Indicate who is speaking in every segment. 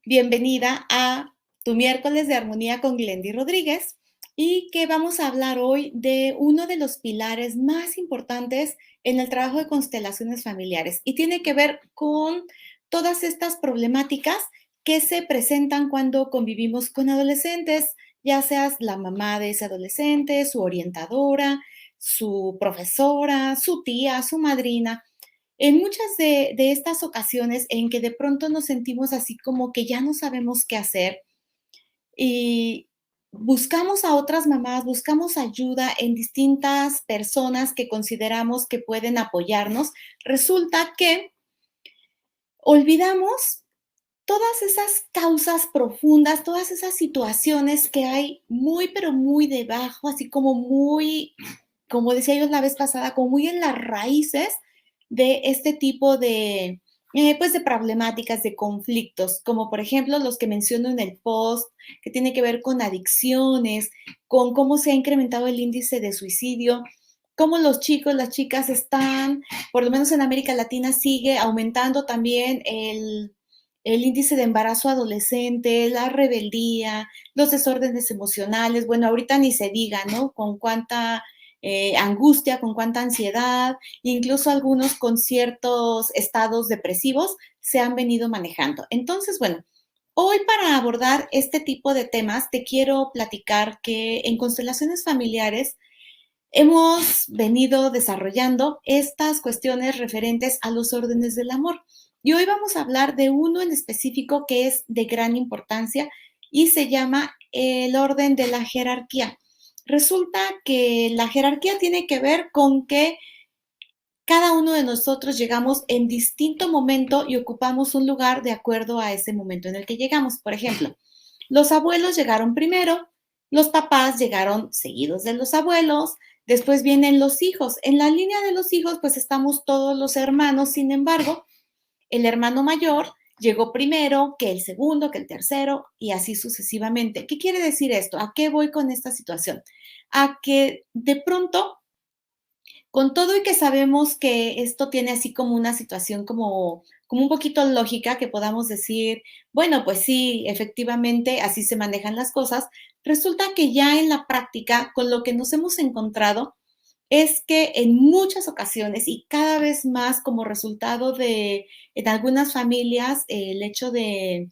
Speaker 1: Bienvenida a tu miércoles de armonía con Glendy Rodríguez y que vamos a hablar hoy de uno de los pilares más importantes en el trabajo de constelaciones familiares y tiene que ver con todas estas problemáticas que se presentan cuando convivimos con adolescentes, ya seas la mamá de ese adolescente, su orientadora, su profesora, su tía, su madrina. En muchas de estas ocasiones en que de pronto nos sentimos así como que ya no sabemos qué hacer y buscamos a otras mamás, buscamos ayuda en distintas personas que consideramos que pueden apoyarnos, resulta que olvidamos todas esas causas profundas, todas esas situaciones que hay muy, pero muy debajo, así como muy, como decía yo la vez pasada, como muy en las raíces de este tipo pues de problemáticas, de conflictos, como por ejemplo los que menciono en el post, que tiene que ver con adicciones, con cómo se ha incrementado el índice de suicidio, cómo los chicos, las chicas están, por lo menos en América Latina, sigue aumentando también el índice de embarazo adolescente, la rebeldía, los desórdenes emocionales, bueno, ahorita ni se diga, ¿no? Con cuánta angustia, con cuánta ansiedad, incluso algunos con ciertos estados depresivos se han venido manejando. Entonces, bueno, hoy para abordar este tipo de temas te quiero platicar que en constelaciones familiares hemos venido desarrollando estas cuestiones referentes a los órdenes del amor. Y hoy vamos a hablar de uno en específico que es de gran importancia y se llama el orden de la jerarquía. Resulta que la jerarquía tiene que ver con que cada uno de nosotros llegamos en distinto momento y ocupamos un lugar de acuerdo a ese momento en el que llegamos. Por ejemplo, los abuelos llegaron primero, los papás llegaron seguidos de los abuelos, después vienen los hijos. En la línea de los hijos, pues estamos todos los hermanos, sin embargo, el hermano mayor llegó primero que el segundo, que el tercero y así sucesivamente. ¿Qué quiere decir esto? ¿A qué voy con esta situación? A que de pronto con todo y que sabemos que esto tiene así como una situación como un poquito lógica, que podamos decir, bueno, pues sí, efectivamente, así se manejan las cosas, resulta que ya en la práctica, con lo que nos hemos encontrado, es que en muchas ocasiones y cada vez más como resultado de, en algunas familias, el hecho de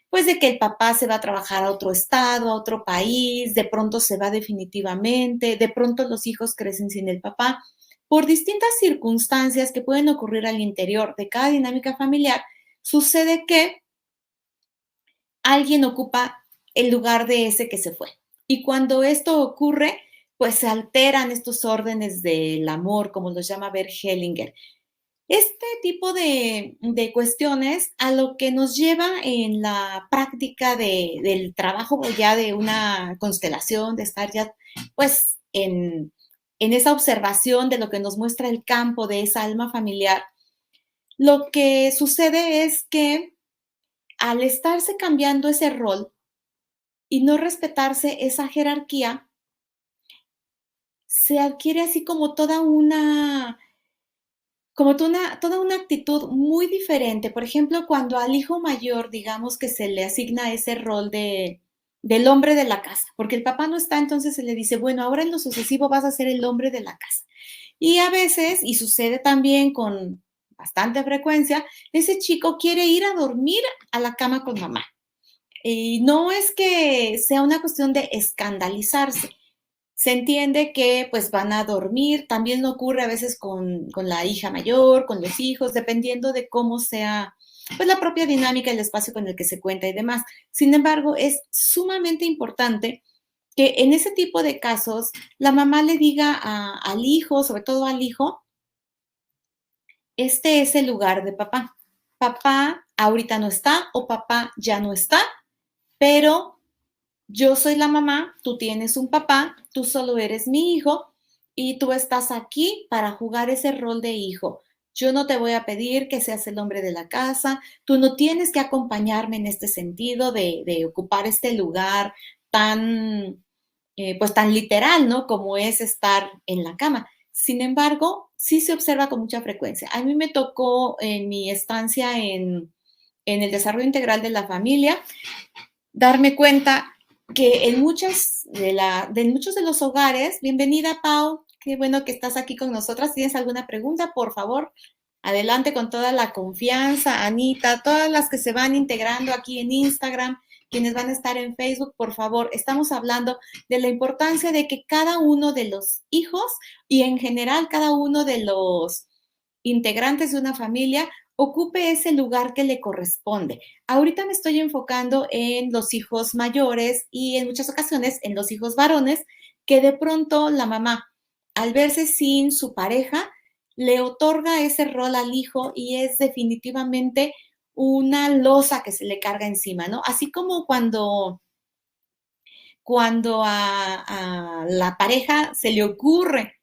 Speaker 1: pues de que el papá se va a trabajar a otro estado, a otro país, de pronto se va definitivamente, de pronto los hijos crecen sin el papá. Por distintas circunstancias que pueden ocurrir al interior de cada dinámica familiar, sucede que alguien ocupa el lugar de ese que se fue. Y cuando esto ocurre, pues se alteran estos órdenes del amor, como los llama Bert Hellinger. Este tipo de cuestiones a lo que nos lleva en la práctica del trabajo ya de una constelación, de estar ya pues en esa observación de lo que nos muestra el campo de esa alma familiar, lo que sucede es que al estarse cambiando ese rol y no respetarse esa jerarquía, se adquiere así como toda una actitud muy diferente. Por ejemplo, cuando al hijo mayor, digamos que se le asigna ese rol del hombre de la casa, porque el papá no está, entonces se le dice, bueno, ahora en lo sucesivo vas a ser el hombre de la casa. Y a veces, y sucede también con bastante frecuencia, ese chico quiere ir a dormir a la cama con mamá. Y no es que sea una cuestión de escandalizarse, se entiende que pues van a dormir, también ocurre a veces con la hija mayor, con los hijos, dependiendo de cómo sea pues la propia dinámica, el espacio con el que se cuenta y demás. Sin embargo, es sumamente importante que en ese tipo de casos la mamá le diga al hijo, sobre todo al hijo, este es el lugar de papá. Papá ahorita no está o papá ya no está, pero yo soy la mamá, tú tienes un papá, tú solo eres mi hijo y tú estás aquí para jugar ese rol de hijo. Yo no te voy a pedir que seas el hombre de la casa, tú no tienes que acompañarme en este sentido de ocupar este lugar tan, pues tan literal, ¿no? Como es estar en la cama. Sin embargo, sí se observa con mucha frecuencia. A mí me tocó en mi estancia en el desarrollo integral de la familia, darme cuenta que en muchos de los hogares, bienvenida Pau, qué bueno que estás aquí con nosotras. ¿Tienes alguna pregunta? Por favor, adelante con toda la confianza, Anita, todas las que se van integrando aquí en Instagram, quienes van a estar en Facebook, por favor, estamos hablando de la importancia de que cada uno de los hijos y en general cada uno de los integrantes de una familia ocupe ese lugar que le corresponde. Ahorita me estoy enfocando en los hijos mayores y en muchas ocasiones en los hijos varones, que de pronto la mamá, al verse sin su pareja, le otorga ese rol al hijo y es definitivamente una losa que se le carga encima, ¿no? Así como cuando a la pareja se le ocurre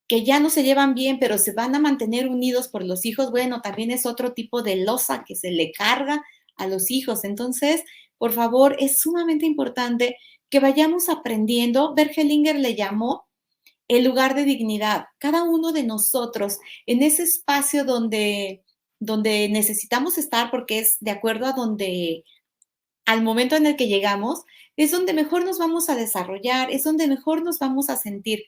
Speaker 1: que ya no se llevan bien, pero se van a mantener unidos por los hijos, bueno, también es otro tipo de losa que se le carga a los hijos. Entonces, por favor, es sumamente importante que vayamos aprendiendo. Bergelinger le llamó el lugar de dignidad. Cada uno de nosotros en ese espacio donde necesitamos estar, porque es de acuerdo a donde, al momento en el que llegamos, es donde mejor nos vamos a desarrollar, es donde mejor nos vamos a sentir.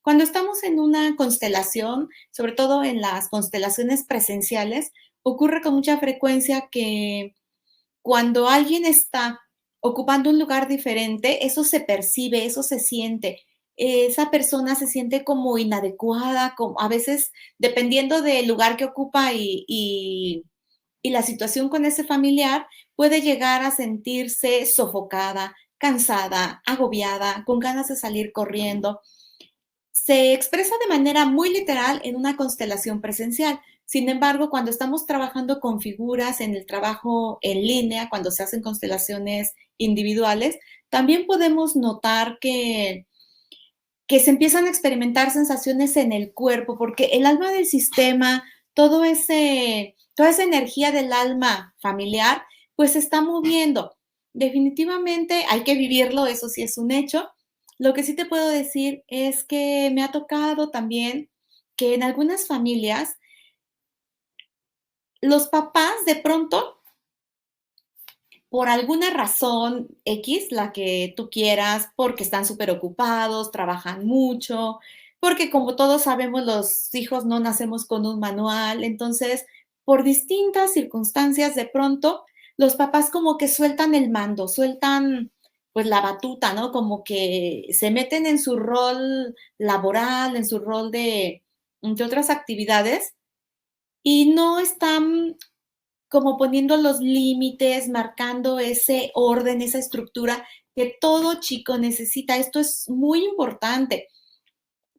Speaker 1: Cuando estamos en una constelación, sobre todo en las constelaciones presenciales, ocurre con mucha frecuencia que cuando alguien está ocupando un lugar diferente, eso se percibe, eso se siente. Esa persona se siente como inadecuada, como, a veces dependiendo del lugar que ocupa y la situación con ese familiar, puede llegar a sentirse sofocada, cansada, agobiada, con ganas de salir corriendo. Se expresa de manera muy literal en una constelación presencial. Sin embargo, cuando estamos trabajando con figuras en el trabajo en línea, cuando se hacen constelaciones individuales, también podemos notar que se empiezan a experimentar sensaciones en el cuerpo, porque el alma del sistema, toda esa energía del alma familiar, pues se está moviendo. Definitivamente hay que vivirlo, eso sí es un hecho. Lo que sí te puedo decir es que me ha tocado también que en algunas familias los papás de pronto por alguna razón X, la que tú quieras, porque están súper ocupados, trabajan mucho, porque como todos sabemos, los hijos no nacemos con un manual, entonces, por distintas circunstancias, de pronto, los papás como que sueltan el mando, sueltan pues la batuta, ¿no? Como que se meten en su rol laboral, en su rol de, entre otras actividades, y no están como poniendo los límites, marcando ese orden, esa estructura que todo chico necesita. Esto es muy importante.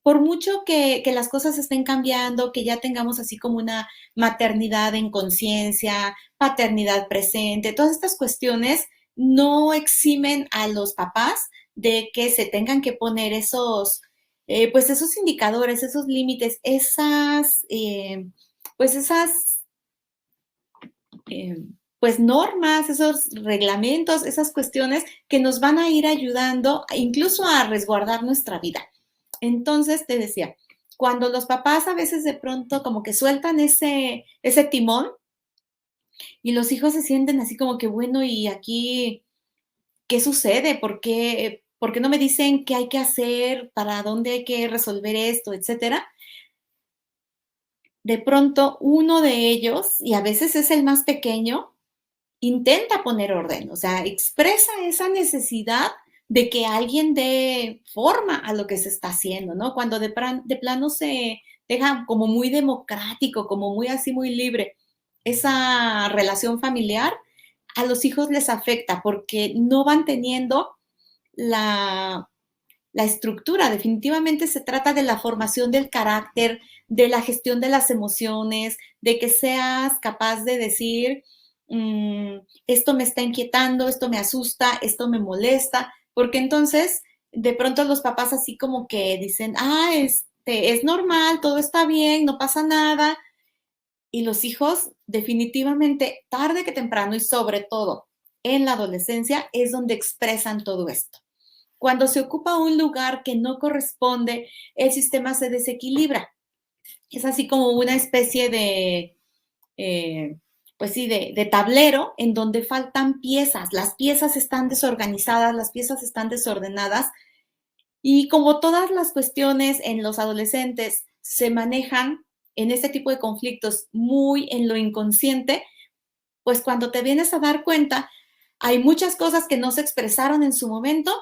Speaker 1: Por mucho que las cosas estén cambiando, que ya tengamos así como una maternidad en conciencia, paternidad presente, todas estas cuestiones no eximen a los papás de que se tengan que poner pues esos indicadores, esos límites, pues esas eh, pues normas, esos reglamentos, esas cuestiones que nos van a ir ayudando incluso a resguardar nuestra vida. Entonces, te decía, cuando los papás a veces de pronto como que sueltan ese timón y los hijos se sienten así como que, bueno, ¿y aquí qué sucede? ¿Por qué no me dicen qué hay que hacer? ¿Para dónde hay que resolver esto? Etcétera. De pronto uno de ellos, y a veces es el más pequeño, intenta poner orden, o sea, expresa esa necesidad de que alguien dé forma a lo que se está haciendo, ¿no? Cuando de plano se deja como muy democrático, como muy así, muy libre, esa relación familiar, a los hijos les afecta porque no van teniendo la, la estructura. Definitivamente se trata de la formación del carácter, de la gestión de las emociones, de que seas capaz de decir, esto me está inquietando, esto me asusta, esto me molesta, porque entonces de pronto los papás así como que dicen, es normal, todo está bien, no pasa nada, y los hijos definitivamente tarde que temprano y sobre todo en la adolescencia es donde expresan todo esto. Cuando se ocupa un lugar que no corresponde, el sistema se desequilibra. Es así como una especie de pues sí, de tablero en donde faltan piezas. Las piezas están desorganizadas, las piezas están desordenadas y como todas las cuestiones en los adolescentes se manejan en este tipo de conflictos muy en lo inconsciente, pues cuando te vienes a dar cuenta, hay muchas cosas que no se expresaron en su momento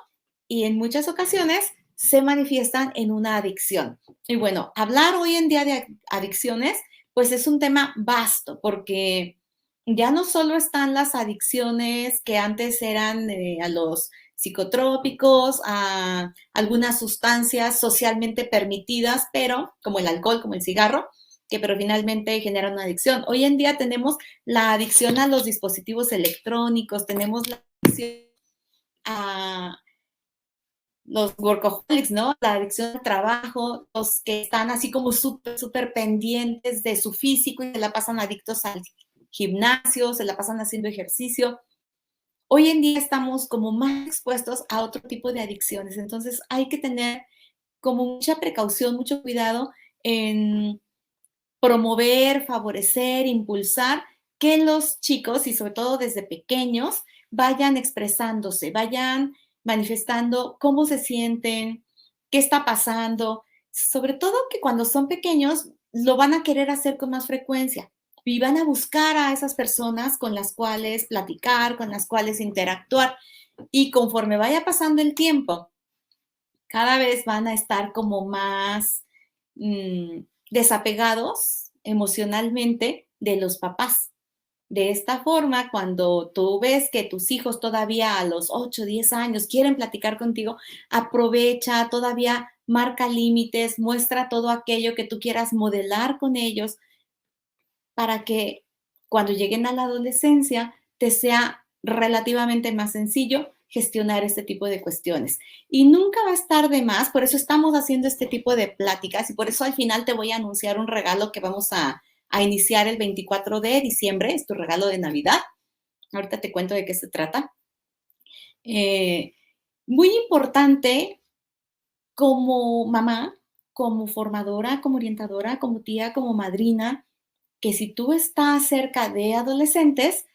Speaker 1: y en muchas ocasiones se manifiestan en una adicción. Y bueno, hablar hoy en día de adicciones, pues es un tema vasto porque ya no solo están las adicciones que antes eran a los psicotrópicos, a algunas sustancias socialmente permitidas, pero como el alcohol, como el cigarro, que pero finalmente generan una adicción. Hoy en día tenemos la adicción a los dispositivos electrónicos, tenemos la adicción a los workaholics, ¿no? La adicción al trabajo, los que están así como súper, súper pendientes de su físico y se la pasan adictos al gimnasio, se la pasan haciendo ejercicio. Hoy en día estamos como más expuestos a otro tipo de adicciones, entonces hay que tener como mucha precaución, mucho cuidado en promover, favorecer, impulsar que los chicos, y sobre todo desde pequeños, vayan expresándose, vayan manifestando cómo se sienten, qué está pasando, sobre todo que cuando son pequeños lo van a querer hacer con más frecuencia y van a buscar a esas personas con las cuales platicar, con las cuales interactuar y conforme vaya pasando el tiempo, cada vez van a estar como más desapegados emocionalmente de los papás. De esta forma, cuando tú ves que tus hijos todavía a los 8, 10 años quieren platicar contigo, aprovecha, todavía marca límites, muestra todo aquello que tú quieras modelar con ellos para que cuando lleguen a la adolescencia te sea relativamente más sencillo gestionar este tipo de cuestiones. Y nunca va a estar de más, por eso estamos haciendo este tipo de pláticas y por eso al final te voy a anunciar un regalo que vamos a iniciar el 24 de diciembre, es tu regalo de Navidad. Ahorita te cuento de qué se trata. Eh, Muy importante como mamá, como formadora, como orientadora, como tía, como madrina, que si tú estás cerca de adolescentes,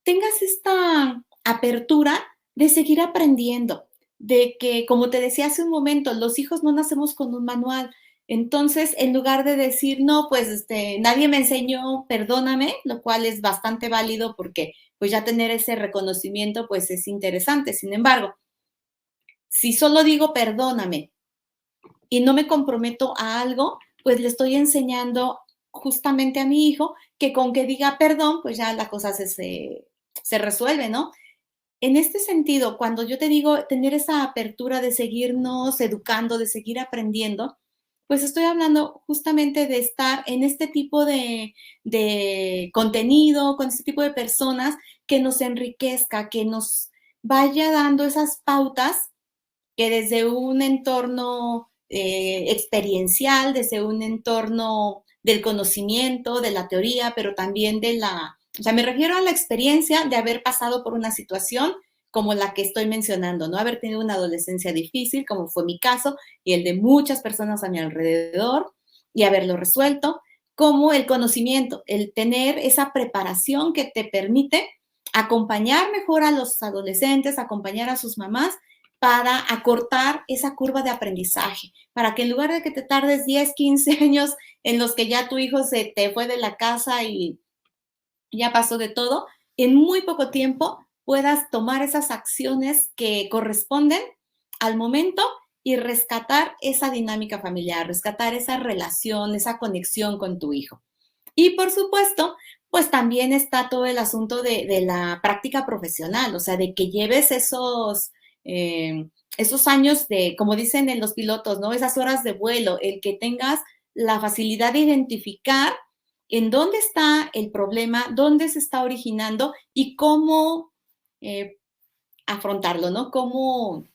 Speaker 1: tengas esta apertura de seguir aprendiendo, de que, como te decía hace un momento, los hijos no nacemos con un manual. Entonces, en lugar de decir, no, pues nadie me enseñó, perdóname, lo cual es bastante válido porque pues ya tener ese reconocimiento pues es interesante. Sin embargo, si solo digo perdóname y no me comprometo a algo, pues le estoy enseñando justamente a mi hijo que con que diga perdón, pues ya la cosa se resuelve, ¿no? En este sentido, cuando yo te digo tener esa apertura de seguirnos educando, de seguir aprendiendo, pues estoy hablando justamente de estar en este tipo de contenido, con este tipo de personas que nos enriquezca, que nos vaya dando esas pautas que desde un entorno experiencial, desde un entorno del conocimiento, de la teoría, pero también o sea, me refiero a la experiencia de haber pasado por una situación como la que estoy mencionando, ¿no? Haber tenido una adolescencia difícil, como fue mi caso, y el de muchas personas a mi alrededor, y haberlo resuelto, como el conocimiento, el tener esa preparación que te permite acompañar mejor a los adolescentes, acompañar a sus mamás para acortar esa curva de aprendizaje, para que en lugar de que te tardes 10, 15 años en los que ya tu hijo se te fue de la casa y ya pasó de todo, en muy poco tiempo puedas tomar esas acciones que corresponden al momento y rescatar esa dinámica familiar, rescatar esa relación, esa conexión con tu hijo. Y por supuesto, pues también está todo el asunto de la práctica profesional, o sea, de que lleves esos años de, como dicen en los pilotos, ¿no? Esas horas de vuelo, el que tengas la facilidad de identificar en dónde está el problema, dónde se está originando y cómo eh, afrontarlo, ¿no? Cómo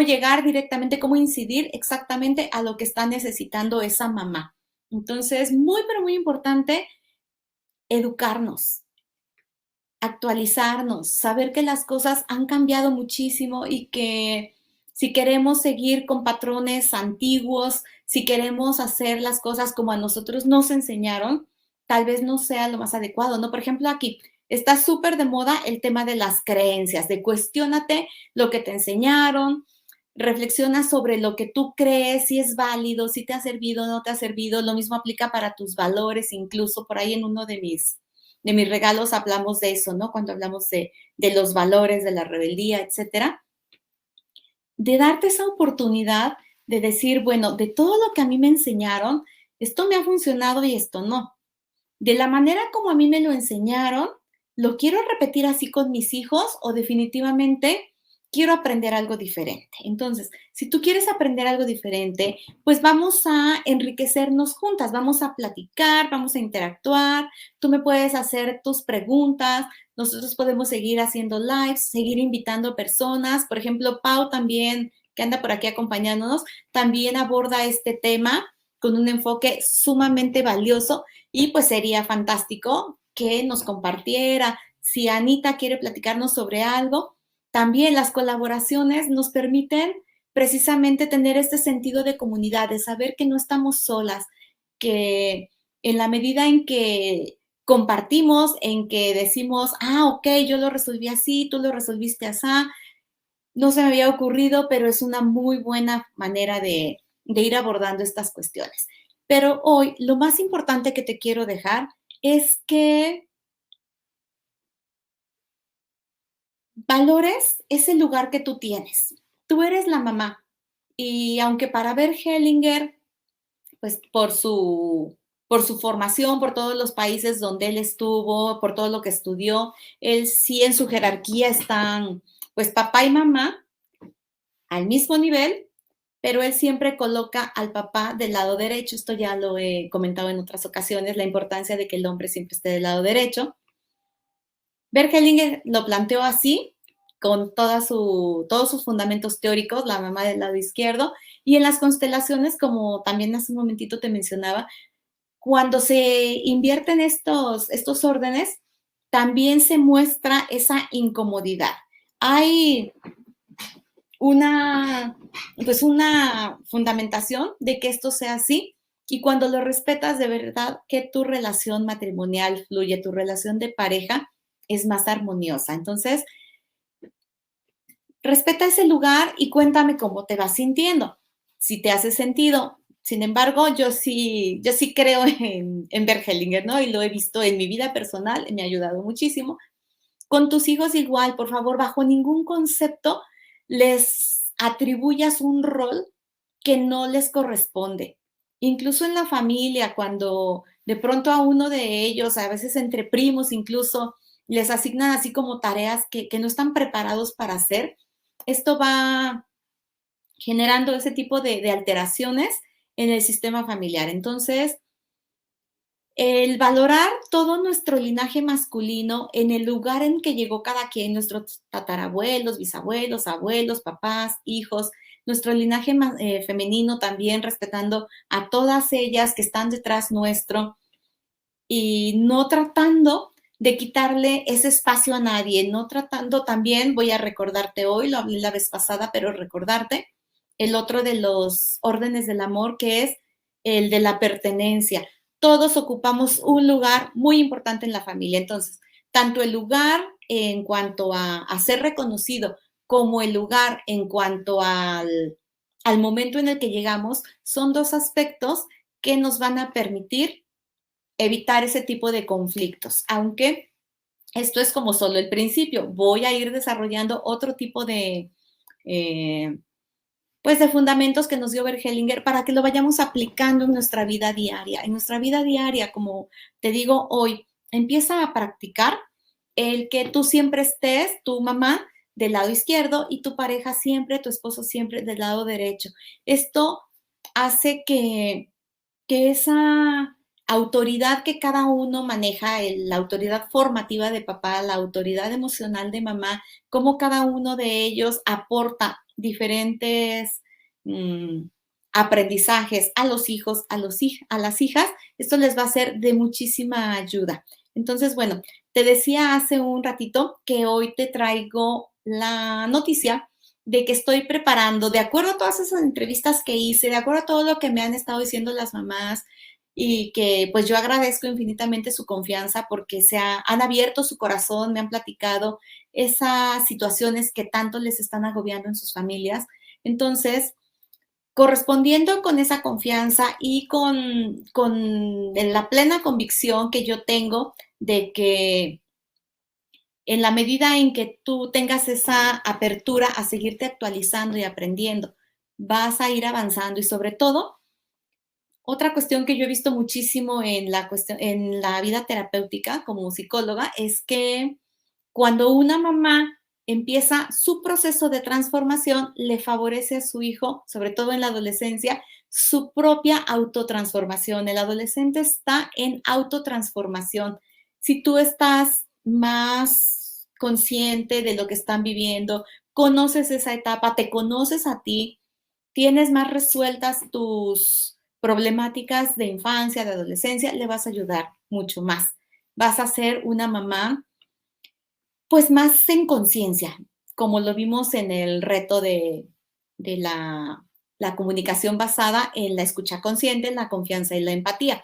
Speaker 1: llegar directamente, cómo incidir exactamente a lo que está necesitando esa mamá. Entonces, muy, pero muy importante educarnos, actualizarnos, saber que las cosas han cambiado muchísimo y que si queremos seguir con patrones antiguos, si queremos hacer las cosas como a nosotros nos enseñaron, tal vez no sea lo más adecuado, ¿no? Por ejemplo, aquí está súper de moda el tema de las creencias, de cuestiónate lo que te enseñaron, reflexiona sobre lo que tú crees, si es válido, si te ha servido, no te ha servido. Lo mismo aplica para tus valores, incluso por ahí en uno de mis regalos hablamos de eso, ¿no? Cuando hablamos de los valores, de la rebeldía, etcétera, de darte esa oportunidad de decir, bueno, de todo lo que a mí me enseñaron, esto me ha funcionado y esto no. De la manera como a mí me lo enseñaron, ¿lo quiero repetir así con mis hijos o definitivamente quiero aprender algo diferente? Entonces, si tú quieres aprender algo diferente, pues vamos a enriquecernos juntas, vamos a platicar, vamos a interactuar, tú me puedes hacer tus preguntas, nosotros podemos seguir haciendo lives, seguir invitando personas. Por ejemplo, Pau también, que anda por aquí acompañándonos, también aborda este tema con un enfoque sumamente valioso y pues sería fantástico que nos compartiera. Si Anita quiere platicarnos sobre algo, también las colaboraciones nos permiten precisamente tener este sentido de comunidad, de saber que no estamos solas, que en la medida en que compartimos, en que decimos, ah, ok, yo lo resolví así, tú lo resolviste así, no se me había ocurrido, pero es una muy buena manera de ir abordando estas cuestiones. Pero hoy lo más importante que te quiero dejar es que valores ese lugar que tú tienes. Tú eres la mamá y aunque para ver Hellinger, pues por su formación, por todos los países donde él estuvo, por todo lo que estudió, él sí en su jerarquía están pues papá y mamá al mismo nivel, pero él siempre coloca al papá del lado derecho. Esto ya lo he comentado en otras ocasiones, la importancia de que el hombre siempre esté del lado derecho. Bert Hellinger lo planteó así, con todos sus fundamentos teóricos, la mamá del lado izquierdo, y en las constelaciones, como también hace un momentito te mencionaba, cuando se invierten estos órdenes, también se muestra esa incomodidad. Hay pues una fundamentación de que esto sea así, y cuando lo respetas de verdad, que tu relación matrimonial fluye, tu relación de pareja es más armoniosa. Entonces, respeta ese lugar y cuéntame cómo te vas sintiendo, si te hace sentido. Sin embargo, yo sí creo en Bert Hellinger, ¿no? Y lo he visto en mi vida personal, me ha ayudado muchísimo. Con tus hijos igual, por favor, bajo ningún concepto les atribuyas un rol que no les corresponde. Incluso en la familia, cuando de pronto a uno de ellos, a veces entre primos incluso, les asignan así como tareas que no están preparados para hacer, esto va generando ese tipo de alteraciones en el sistema familiar. Entonces, el valorar todo nuestro linaje masculino en el lugar en que llegó cada quien, nuestros tatarabuelos, bisabuelos, abuelos, papás, hijos, nuestro linaje femenino también, respetando a todas ellas que están detrás nuestro y no tratando de quitarle ese espacio a nadie, no tratando también, voy a recordarte hoy, lo hablé la vez pasada, pero recordarte el otro de los órdenes del amor, que es el de la pertenencia. Todos ocupamos un lugar muy importante en la familia. Entonces, tanto el lugar en cuanto a ser reconocido como el lugar en cuanto al momento en el que llegamos, son dos aspectos que nos van a permitir evitar ese tipo de conflictos, aunque esto es como solo el principio. Voy a ir desarrollando otro tipo pues de fundamentos que nos dio Bert Hellinger para que lo vayamos aplicando en nuestra vida diaria. En nuestra vida diaria, como te digo hoy, empieza a practicar el que tú siempre estés, tu mamá, del lado izquierdo y tu pareja siempre, tu esposo siempre del lado derecho. Esto hace que esa autoridad que cada uno maneja, la autoridad formativa de papá, la autoridad emocional de mamá, cómo cada uno de ellos aporta diferentes aprendizajes a los hijos, a las hijas, esto les va a ser de muchísima ayuda. Entonces, bueno, te decía hace un ratito que hoy te traigo la noticia de que estoy preparando, de acuerdo a todas esas entrevistas que hice, de acuerdo a todo lo que me han estado diciendo las mamás, y que pues yo agradezco infinitamente su confianza porque han abierto su corazón, me han platicado esas situaciones que tanto les están agobiando en sus familias. Entonces, correspondiendo con esa confianza y con la plena convicción que yo tengo de que en la medida en que tú tengas esa apertura a seguirte actualizando y aprendiendo, vas a ir avanzando y sobre todo, otra cuestión que yo he visto muchísimo en la vida terapéutica como psicóloga es que cuando una mamá empieza su proceso de transformación, le favorece a su hijo, sobre todo en la adolescencia, su propia autotransformación. El adolescente está en autotransformación. Si tú estás más consciente de lo que están viviendo, conoces esa etapa, te conoces a ti, tienes más resueltas tus problemáticas de infancia, de adolescencia, le vas a ayudar mucho más. Vas a ser una mamá pues más en conciencia, como lo vimos en el reto de la comunicación basada en la escucha consciente, la confianza y la empatía.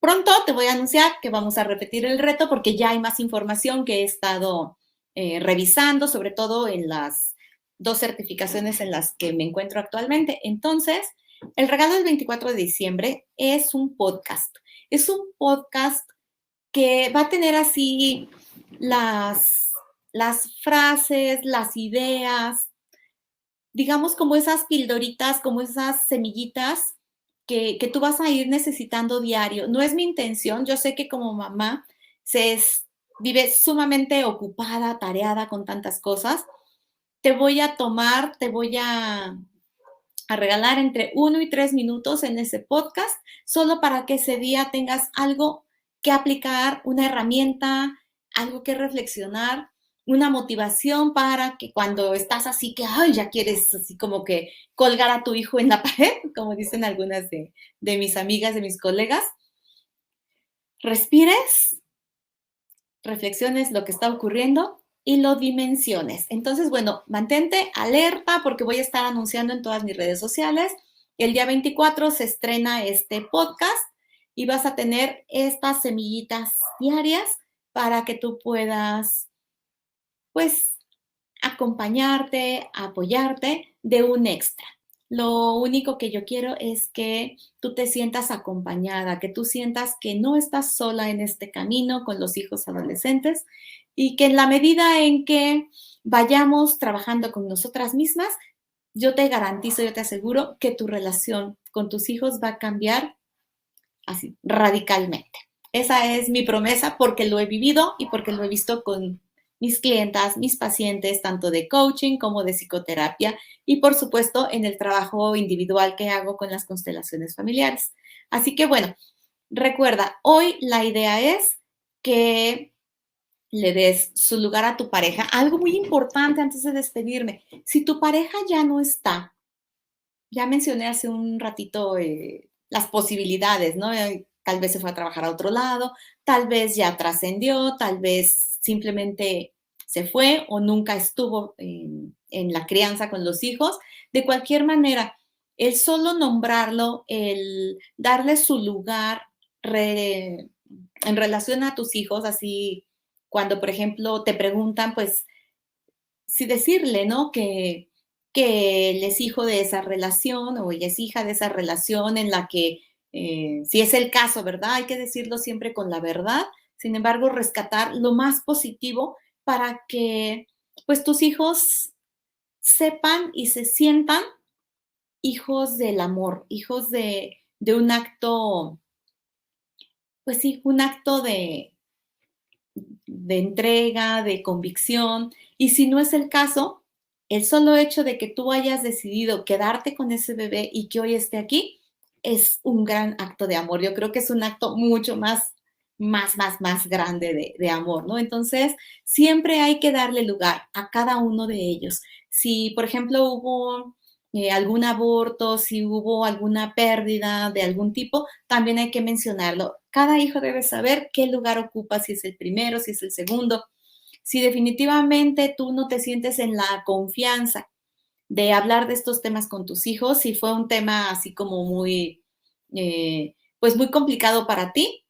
Speaker 1: Pronto te voy a anunciar que vamos a repetir el reto porque ya hay más información que he estado revisando, sobre todo en las 2 certificaciones en las que me encuentro actualmente. Entonces, el regalo del 24 de diciembre es un podcast. Es un podcast que va a tener así las, las frases, las ideas, digamos como esas pildoritas, como esas semillitas que tú vas a ir necesitando diario. No es mi intención, yo sé que como mamá vive sumamente ocupada, tareada con tantas cosas. Te voy a regalar entre 1 y 3 minutos en ese podcast, solo para que ese día tengas algo que aplicar, una herramienta, algo que reflexionar, una motivación para que cuando estás así que, ay, ya quieres así como que colgar a tu hijo en la pared, como dicen algunas de mis amigas, de mis colegas, respires, reflexiones lo que está ocurriendo y lo dimensiones. Entonces, bueno, mantente alerta porque voy a estar anunciando en todas mis redes sociales. El día 24 se estrena este podcast y vas a tener estas semillitas diarias para que tú puedas, pues, acompañarte, apoyarte de un extra. Lo único que yo quiero es que tú te sientas acompañada, que tú sientas que no estás sola en este camino con los hijos adolescentes y que en la medida en que vayamos trabajando con nosotras mismas, yo te garantizo, yo te aseguro que tu relación con tus hijos va a cambiar así radicalmente. Esa es mi promesa porque lo he vivido y porque lo he visto con mis clientas, mis pacientes, tanto de coaching como de psicoterapia y por supuesto en el trabajo individual que hago con las constelaciones familiares. Así que bueno, recuerda, hoy la idea es que le des su lugar a tu pareja. Algo muy importante antes de despedirme, si tu pareja ya no está, ya mencioné hace un ratito las posibilidades, ¿no? Tal vez se fue a trabajar a otro lado, tal vez ya trascendió, tal vez simplemente se fue o nunca estuvo en la crianza con los hijos. De cualquier manera, el solo nombrarlo, el darle su lugar en relación a tus hijos, así cuando, por ejemplo, te preguntan, pues, sí decirle, ¿no? Que él es hijo de esa relación o ella es hija de esa relación en la que, si es el caso, ¿verdad? Hay que decirlo siempre con la verdad. Sin embargo, rescatar lo más positivo para que, pues, tus hijos sepan y se sientan hijos del amor, hijos de un acto, pues sí, un acto de entrega, de convicción. Y si no es el caso, el solo hecho de que tú hayas decidido quedarte con ese bebé y que hoy esté aquí es un gran acto de amor. Yo creo que es un acto mucho más grande de amor, ¿no? Entonces, siempre hay que darle lugar a cada uno de ellos. Si, por ejemplo, hubo algún aborto, si hubo alguna pérdida de algún tipo, también hay que mencionarlo. Cada hijo debe saber qué lugar ocupa, si es el primero, si es el segundo. Si definitivamente tú no te sientes en la confianza de hablar de estos temas con tus hijos, si fue un tema así como muy pues muy complicado para ti,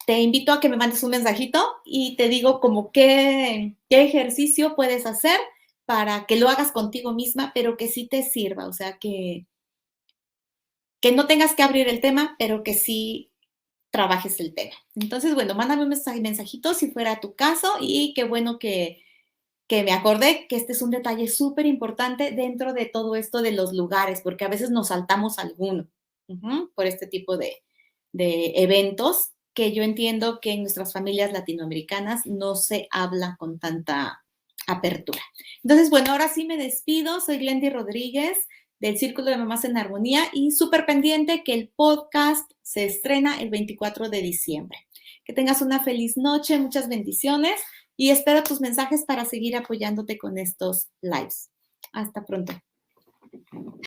Speaker 1: te invito a que me mandes un mensajito y te digo como qué ejercicio puedes hacer para que lo hagas contigo misma, pero que sí te sirva, o sea, que no tengas que abrir el tema, pero que sí trabajes el tema. Entonces, bueno, mándame un mensajito si fuera tu caso y qué bueno que me acordé que este es un detalle súper importante dentro de todo esto de los lugares, porque a veces nos saltamos alguno por este tipo de eventos que yo entiendo que en nuestras familias latinoamericanas no se habla con tanta apertura. Entonces, bueno, ahora sí me despido. Soy Glendy Rodríguez del Círculo de Mamás en Armonía y súper pendiente que el podcast se estrena el 24 de diciembre. Que tengas una feliz noche, muchas bendiciones y espero tus mensajes para seguir apoyándote con estos lives. Hasta pronto.